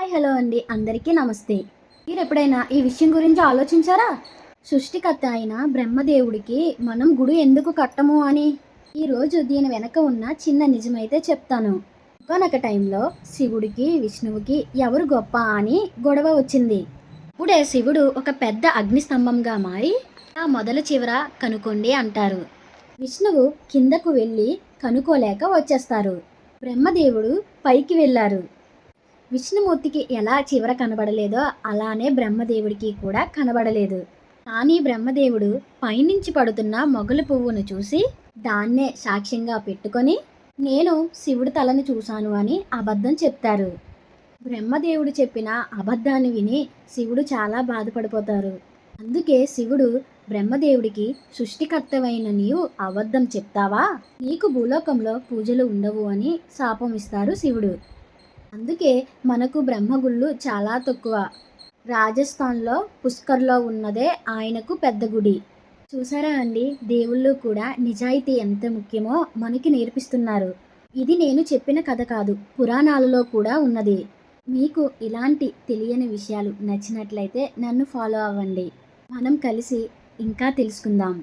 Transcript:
Hi hello అండి, అందరికీ నమస్తే. మీరు ఎప్పుడైనా ఈ విషయం గురించి ఆలోచించారా? సృష్టికర్త అయిన బ్రహ్మదేవుడికి మనం గుడి ఎందుకు కట్టము అని. ఈరోజు దీని వెనక ఉన్న చిన్న నిజమైతే చెప్తాను. ఒకానొక టైంలో శివుడికి విష్ణువుకి ఎవరు గొప్ప అని గొడవ వచ్చింది. ఇప్పుడే శివుడు ఒక పెద్ద అగ్నిస్తంభంగా మారి ఆ మొదల చివర కనుకోండి అంటారు. విష్ణువు కిందకు వెళ్ళి కనుకోలేక వచ్చేస్తారు. బ్రహ్మదేవుడు పైకి వెళ్ళారు. విష్ణుమూర్తికి ఎలా చివర కనబడలేదో అలానే బ్రహ్మదేవుడికి కూడా కనబడలేదు. కానీ బ్రహ్మదేవుడు పైనుంచి పడుతున్న మొగలి పువ్వును చూసి దాన్నే సాక్ష్యంగా పెట్టుకొని నేను శివుడి తలను చూశాను అని అబద్ధం చెప్తారు. బ్రహ్మదేవుడు చెప్పిన అబద్ధాన్ని విని శివుడు చాలా బాధపడిపోతారు. అందుకే శివుడు బ్రహ్మదేవుడికి సృష్టికర్తవైన నీవు అబద్ధం చెప్తావా, నీకు భూలోకంలో పూజలు ఉండవు అని శాపం ఇస్తారు శివుడు. అందుకే మనకు బ్రహ్మగుళ్ళు చాలా తక్కువ. రాజస్థాన్లో పుష్కర్లో ఉన్నదే ఆయనకు పెద్ద గుడి. చూసారా అండి, దేవుళ్ళు కూడా నిజాయితీ ఎంత ముఖ్యమో మనకి నేర్పిస్తున్నారు. ఇది నేను చెప్పిన కథ కాదు, పురాణాలలో కూడా ఉన్నది. మీకు ఇలాంటి తెలియని విషయాలు నచ్చినట్లయితే నన్ను ఫాలో అవ్వండి. మనం కలిసి ఇంకా తెలుసుకుందాం.